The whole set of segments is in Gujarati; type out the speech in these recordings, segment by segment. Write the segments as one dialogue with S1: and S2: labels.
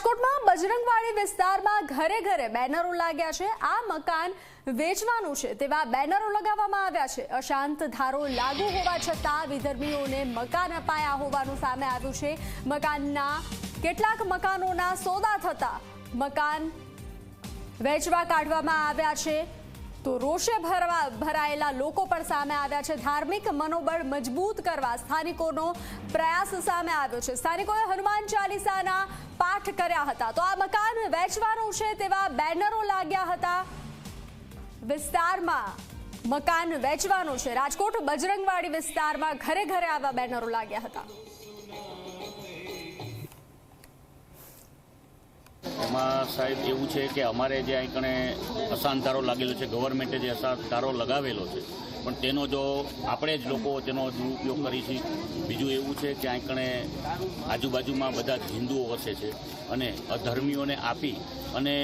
S1: રાજકોટમાં બજરંગવાડી વિસ્તારમાં ઘરે ઘરે બેનરો લાગ્યા છે। આ મકાન વેચવાનું છે તેવા બેનરો લગાવવામાં આવ્યા છે। અશાંત ધારો લાગુ હોવા છતાં વિધર્મીઓને મકાન અપાયા હોવાનું સામે આવ્યું છે। મકાનના કેટલાક મકાનોના સોદા થતા મકાન વેચવા કાઢવામાં આવ્યા છે તો રોષે ભરાયેલા લોકો પણ સામે આવ્યા છે। ધાર્મિક મનોબળ મજબૂત કરવા સ્થાનિકોનો પ્રયાસ સામે આવ્યો છે। સ્થાનિકોએ હનુમાન ચાલીસાના પાઠ કર્યા હતા તો આ મકાન વેચવાનું છે તેવા બેનરો લાગ્યા હતા। વિસ્તારમાં મકાન વેચવાનું છે। રાજકોટ બજરંગવાડી વિસ્તારમાં ઘરે ઘરે આવા બેનરો લાગ્યા હતા।
S2: એમાં સાહેબ એવું છે કે અમારે જે અહીં કણે અશાંત ધારો લાગેલો છે, ગવર્મેન્ટે જે અશાંત ધારો લગાવેલો છે, પણ તેનો જો આપણે જ લોકો તેનો દુરુપયોગ કરી છે। બીજું એવું છે કે અહીં કણે આજુબાજુમાં બધા જ હિન્દુઓ વસે છે અને અધર્મીઓને આપી અને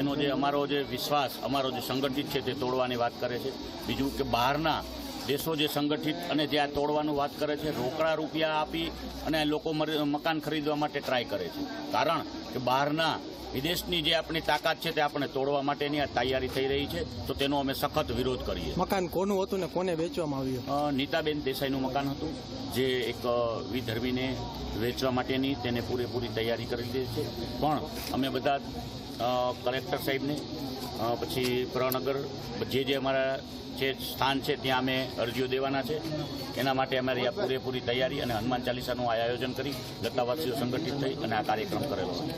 S2: એનો જે અમારો જે વિશ્વાસ અમારો જે સંગઠિત છે તે તોડવાની વાત કરે છે। બીજું કે બહારના દેશો જે સંગઠિત અને જે આ તોડવાનું વાત કરે છે, રોકડા રૂપિયા આપી અને લોકો મકાન ખરીદવા માટે ટ્રાય કરે છે, કારણ કે બહારના વિદેશની જે આપણી તાકાત છે તે આપણે તોડવા માટેની આ તૈયારી થઈ રહી છે, તો તેનો અમે સખત વિરોધ કરીએ।
S3: મકાન કોનું હતું ને કોને વેચવામાં આવ્યું?
S2: નીતાબેન દેસાઈનું મકાન હતું જે એક વિધર્મીને વેચવા માટેની તેને પૂરેપૂરી તૈયારી કરી દીધી છે, પણ અમે બધા કલેક્ટર સાહેબને પછી પ્રનગર જે અમારા જે સ્થાન છે ત્યાં અમે અરજીઓ દેવાના છે। એના માટે અમારી આ પૂરેપૂરી તૈયારી અને હનુમાન ચાલીસાનું આયોજન કરી લતાવાસીઓ સંગઠિત થઈ અને આ કાર્યક્રમ કરેલો છે।